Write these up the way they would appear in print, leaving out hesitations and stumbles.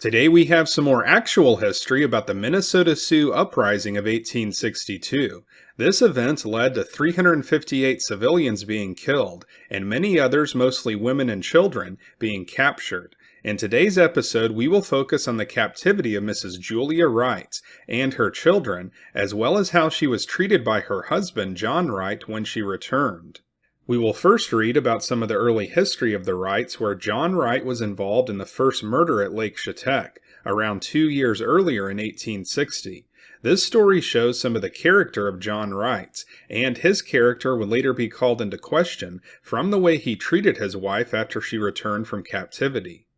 Today we have some more actual history about the Minnesota Sioux uprising of 1862. This event led to 358 civilians being killed, and many others, mostly women and children, being captured. In today's episode, we will focus on the captivity of Mrs. Julia Wright and her children, as well as how she was treated by her husband, John Wright, when she returned. We will first read about some of the early history of the Wrights, where John Wright was involved in the first murder at Lake Shetek, around 2 years earlier in 1860. This story shows some of the character of John Wright, and his character would later be called into question from the way he treated his wife after she returned from captivity.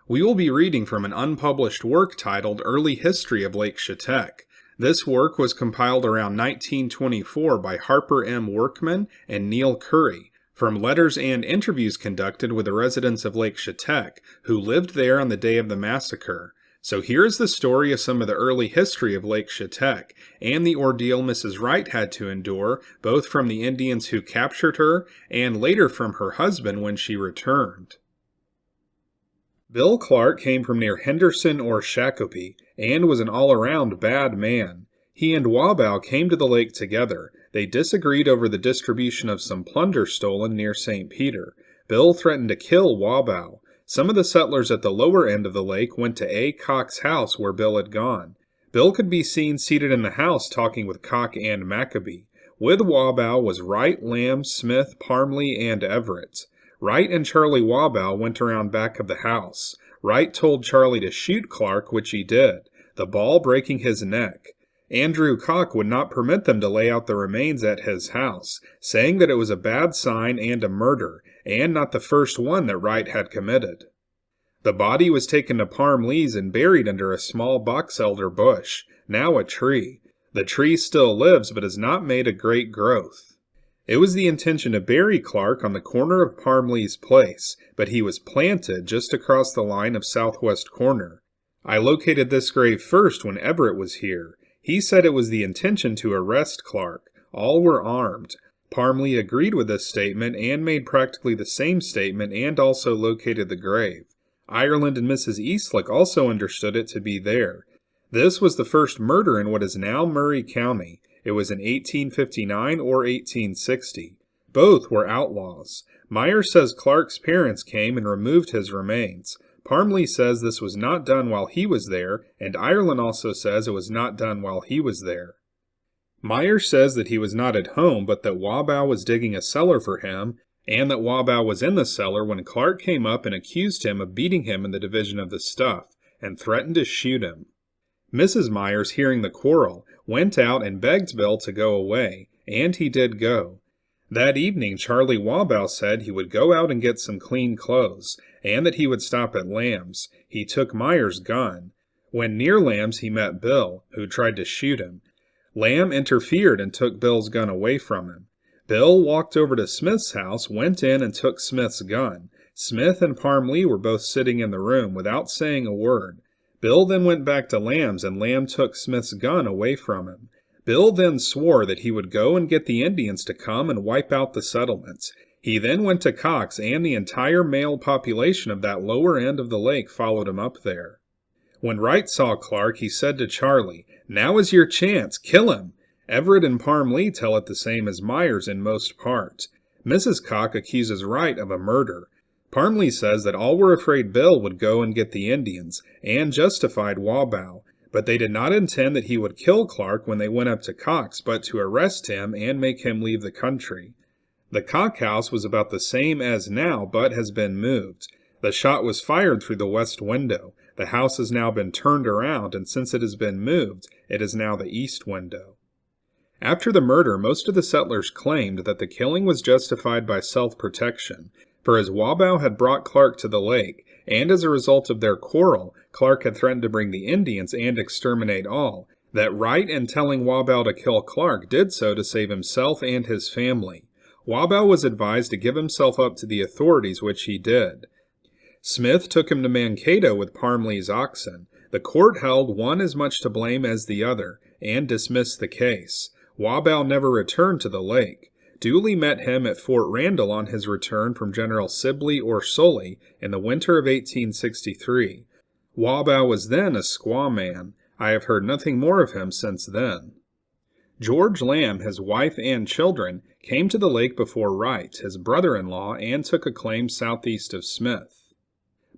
We will be reading from an unpublished work titled Early History of Lake Shetek. This work was compiled around 1924 by Harper M. Workman and Currie, from letters and interviews conducted with the residents of Lake Shetek who lived there on the day of the massacre. So here is the story of some of the early history of Lake Shetek and the ordeal Mrs. Wright had to endure, both from the Indians who captured her and later from her husband when she returned. Bill Clark came from near Henderson or Shakopee, and was an all-around bad man. He and Wabow came to the lake together. They disagreed over the distribution of some plunder stolen near St. Peter. Bill threatened to kill Wabow. Some of the settlers at the lower end of the lake went to A. Cock's house where Bill had gone. Bill could be seen seated in the house talking with Cock and Maccabee. With Wabow was Wright, Lamb, Smith, Parmley, and Everett. Wright and Charlie Wabow went around back of the house. Wright told Charlie to shoot Clark, which he did, the ball breaking his neck. Andrew Cock would not permit them to lay out the remains at his house, saying that it was a bad sign and a murder, and not the first one that Wright had committed. The body was taken to Parmley's and buried under a small box elder bush, now a tree. The tree still lives but has not made a great growth. It was the intention to bury Clark on the corner of Parmley's place, but he was planted just across the line of southwest corner. I located this grave first when Everett was here. He said it was the intention to arrest Clark. All were armed. Parmley agreed with this statement and made practically the same statement and also located the grave. Ireland and Mrs. Eastlick also understood it to be there. This was the first murder in what is now Murray County. It was in 1859 or 1860. Both were outlaws. Myers says Clark's parents came and removed his remains. Parmley says this was not done while he was there, and Ireland also says it was not done while he was there. Myers says that he was not at home, but that Wabow was digging a cellar for him, and that Wabow was in the cellar when Clark came up and accused him of beating him in the division of the stuff, and threatened to shoot him. Mrs. Myers, hearing the quarrel, went out and begged Bill to go away, and he did go. That evening Charlie Wabow said he would go out and get some clean clothes, and that he would stop at Lamb's. He took Myers' gun. When near Lamb's he met Bill, who tried to shoot him. Lamb interfered and took Bill's gun away from him. Bill walked over to Smith's house, went in and took Smith's gun. Smith and Parmley were both sitting in the room without saying a word. Bill then went back to Lamb's, and Lamb took Smith's gun away from him. Bill then swore that he would go and get the Indians to come and wipe out the settlements. He then went to Cox, and the entire male population of that lower end of the lake followed him up there. When Wright saw Clark, he said to Charlie, "Now is your chance, kill him." Everett and Parmley tell it the same as Myers in most part. Mrs. Cock accuses Wright of a murder. Parmley says that all were afraid Bill would go and get the Indians, and justified Wabow, but they did not intend that he would kill Clark when they went up to Cox, but to arrest him and make him leave the country. The Cock house was about the same as now, but has been moved. The shot was fired through the west window. The house has now been turned around, and since it has been moved, it is now the east window. After the murder, most of the settlers claimed that the killing was justified by self-protection. For as Wabow had brought Clark to the lake, and as a result of their quarrel, Clark had threatened to bring the Indians and exterminate all, that Wright, in telling Wabow to kill Clark, did so to save himself and his family. Wabow was advised to give himself up to the authorities, which he did. Smith took him to Mankato with Parmley's oxen. The court held one as much to blame as the other, and dismissed the case. Wabow never returned to the lake. Dooley met him at Fort Randall on his return from General Sibley or Sully in the winter of 1863. Wabaugh was then a squaw man. I have heard nothing more of him since then. George Lamb, his wife and children, came to the lake before Wright, his brother-in-law, and took a claim southeast of Smith.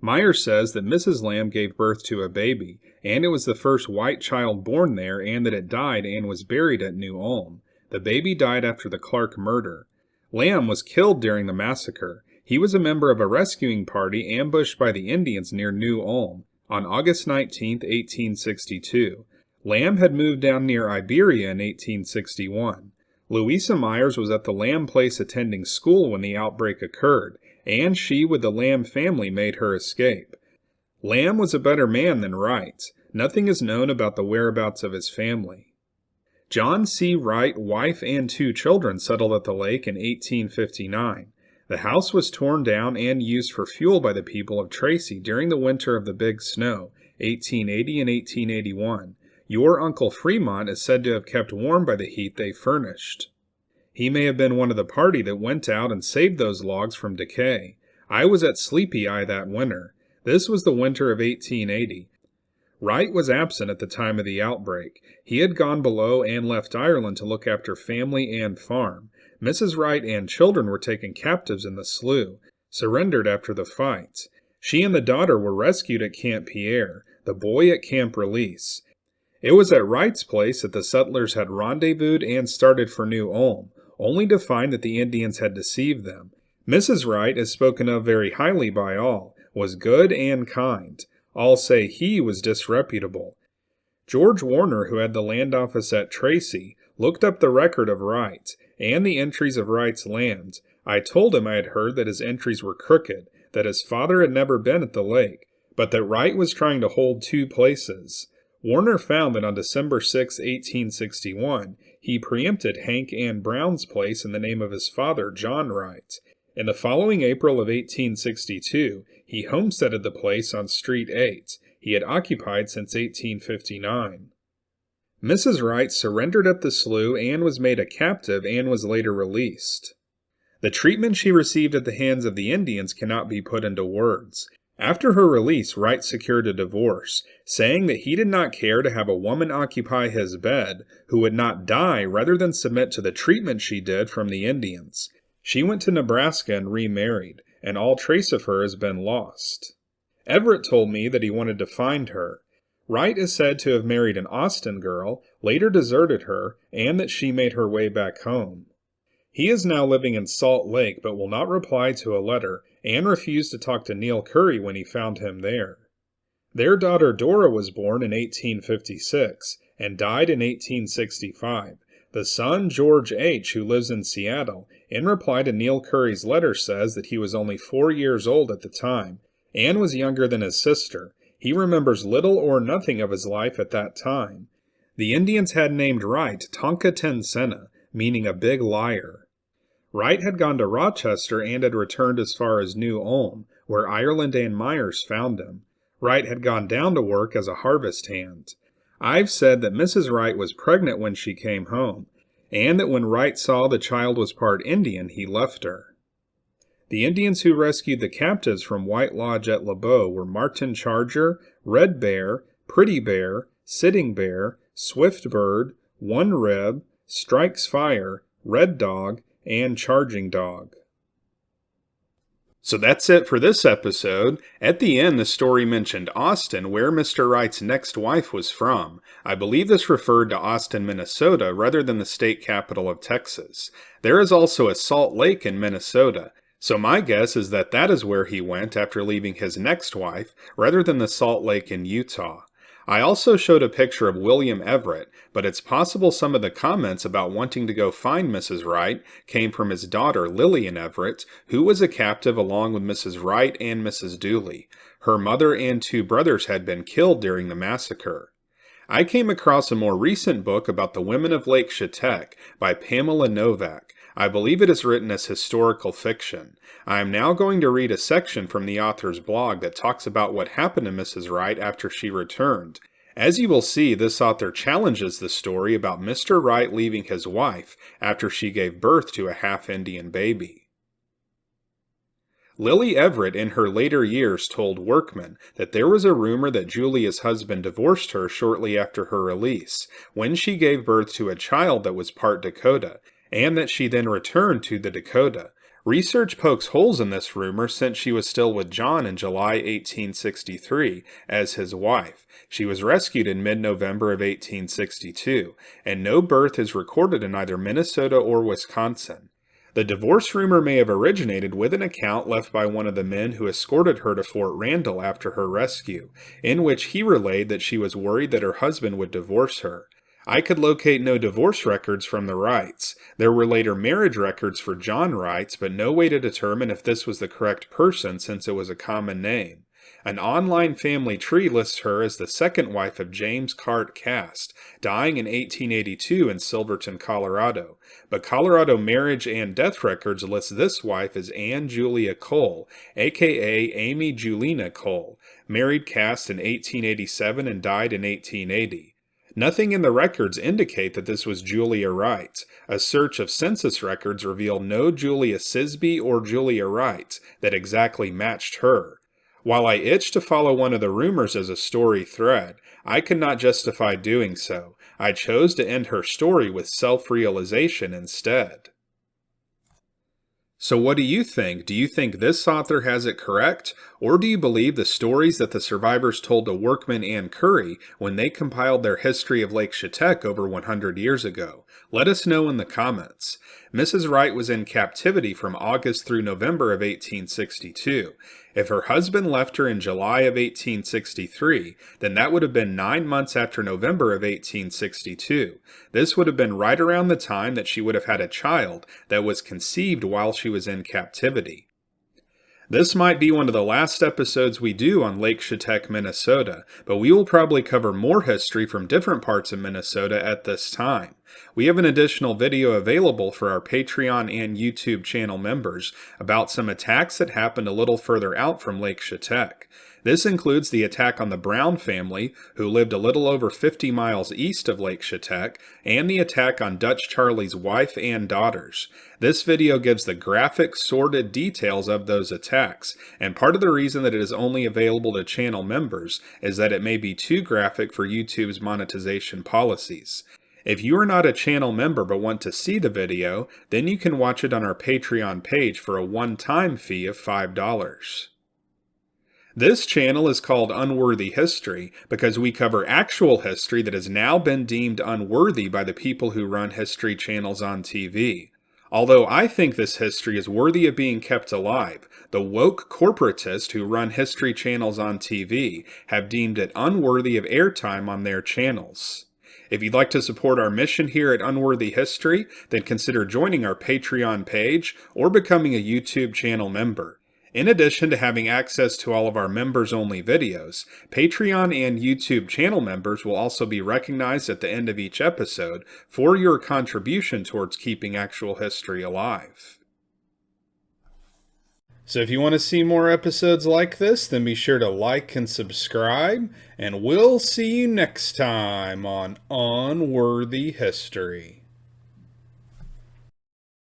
Meyer says that Mrs. Lamb gave birth to a baby, and it was the first white child born there, and that it died and was buried at New Ulm. The baby died after the Clark murder. Lamb was killed during the massacre. He was a member of a rescuing party ambushed by the Indians near New Ulm on August 19, 1862. Lamb had moved down near Iberia in 1861. Louisa Myers was at the Lamb place attending school when the outbreak occurred, and she with the Lamb family made her escape. Lamb was a better man than Wright. Nothing is known about the whereabouts of his family. John C. Wright, wife and 2 children settled at the lake in 1859. The house was torn down and used for fuel by the people of Tracy during the winter of the Big Snow, 1880 and 1881. Your Uncle Fremont is said to have kept warm by the heat they furnished. He may have been one of the party that went out and saved those logs from decay. I was at Sleepy Eye that winter. This was the winter of 1880. Wright was absent at the time of the outbreak. He had gone below and left Ireland to look after family and farm. Mrs. Wright and children were taken captives in the slough, surrendered after the fight. She and the daughter were rescued at Camp Pierre, the boy at Camp Release. It was at Wright's place that the settlers had rendezvoused and started for New Ulm, only to find that the Indians had deceived them. Mrs. Wright is spoken of very highly by all, was good and kind. All say he was disreputable. George Warner, who had the land office at Tracy, looked up the record of Wright, and the entries of Wright's lands. I told him I had heard that his entries were crooked, that his father had never been at the lake, but that Wright was trying to hold 2 places. Warner found that on December 6, 1861, he preempted Hank and Brown's place in the name of his father, John Wright. In the following April of 1862, he homesteaded the place on Street 8. He had occupied since 1859. Mrs. Wright surrendered at the slough and was made a captive and was later released. The treatment she received at the hands of the Indians cannot be put into words. After her release, Wright secured a divorce, saying that he did not care to have a woman occupy his bed who would not die rather than submit to the treatment she did from the Indians. She went to Nebraska and remarried, and all trace of her has been lost. Everett told me that he wanted to find her. Wright is said to have married an Austin girl, later deserted her, and that she made her way back home. He is now living in Salt Lake but will not reply to a letter and refused to talk to Neil Currie when he found him there. Their daughter Dora was born in 1856 and died in 1865. The son, George H., who lives in Seattle, in reply to Neil Currie's letter says that he was only 4 years old at the time and was younger than his sister. He remembers little or nothing of his life at that time. The Indians had named Wright Tonka Tensena, meaning a big liar. Wright had gone to Rochester and had returned as far as New Ulm, where Ireland and Myers found him. Wright had gone down to work as a harvest hand. I've said that Mrs. Wright was pregnant when she came home, and that when Wright saw the child was part Indian, he left her. The Indians who rescued the captives from White Lodge at LeBeau were Martin Charger, Red Bear, Pretty Bear, Sitting Bear, Swift Bird, One Rib, Strikes Fire, Red Dog, and Charging Dog. So that's it for this episode. At the end, the story mentioned Austin, where Mr. Wright's next wife was from. I believe this referred to Austin, Minnesota, rather than the state capital of Texas. There is also a Salt Lake in Minnesota, so my guess is that that is where he went after leaving his next wife, rather than the Salt Lake in Utah. I also showed a picture of William Everett, but it's possible some of the comments about wanting to go find Mrs. Wright came from his daughter Lillian Everett, who was a captive along with Mrs. Wright and Mrs. Dooley. Her mother and 2 brothers had been killed during the massacre. I came across a more recent book about the women of Lake Shetek by Pamela Novak. I believe it is written as historical fiction. I am now going to read a section from the author's blog that talks about what happened to Mrs. Wright after she returned. As you will see, this author challenges the story about Mr. Wright leaving his wife after she gave birth to a half-Indian baby. Lily Everett in her later years told Workman that there was a rumor that Julia's husband divorced her shortly after her release, when she gave birth to a child that was part Dakota, and that she then returned to the Dakota. Research pokes holes in this rumor since she was still with John in July 1863 as his wife. She was rescued in mid-November of 1862, and no birth is recorded in either Minnesota or Wisconsin. The divorce rumor may have originated with an account left by one of the men who escorted her to Fort Randall after her rescue, in which he relayed that she was worried that her husband would divorce her. I could locate no divorce records from the Wrights. There were later marriage records for John Wright, but no way to determine if this was the correct person since it was a common name. An online family tree lists her as the second wife of James Cart Cast, dying in 1882 in Silverton, Colorado. But Colorado marriage and death records list this wife as Anne Julia Cole, aka Amy Julina Cole, married Cast in 1887 and died in 1880. Nothing in the records indicate that this was Julia Wright. A search of census records revealed no Julia Sisby or Julia Wright that exactly matched her. While I itched to follow one of the rumors as a story thread, I could not justify doing so. I chose to end her story with self-realization instead. So what do you think? Do you think this author has it correct? Or do you believe the stories that the survivors told to Workman and Currie when they compiled their History of Lake Shetek over 100 years ago? Let us know in the comments. Mrs. Wright was in captivity from August through November of 1862. If her husband left her in July of 1863, then that would have been 9 months after November of 1862. This would have been right around the time that she would have had a child that was conceived while she was in captivity. This might be one of the last episodes we do on Lake Shetek, Minnesota, but we will probably cover more history from different parts of Minnesota at this time. We have an additional video available for our Patreon and YouTube channel members about some attacks that happened a little further out from Lake Shetek. This includes the attack on the Brown family, who lived a little over 50 miles east of Lake Shetek, and the attack on Dutch Charley's wife and daughters. This video gives the graphic, sordid details of those attacks, and part of the reason that it is only available to channel members is that it may be too graphic for YouTube's monetization policies. If you are not a channel member but want to see the video, then you can watch it on our Patreon page for a one-time fee of $5. This channel is called Unworthy History because we cover actual history that has now been deemed unworthy by the people who run history channels on TV. Although I think this history is worthy of being kept alive, the woke corporatists who run history channels on TV have deemed it unworthy of airtime on their channels. If you'd like to support our mission here at Unworthy History, then consider joining our Patreon page or becoming a YouTube channel member. In addition to having access to all of our members-only videos, Patreon and YouTube channel members will also be recognized at the end of each episode for your contribution towards keeping actual history alive. So if you want to see more episodes like this, then be sure to like and subscribe, and we'll see you next time on Unworthy History.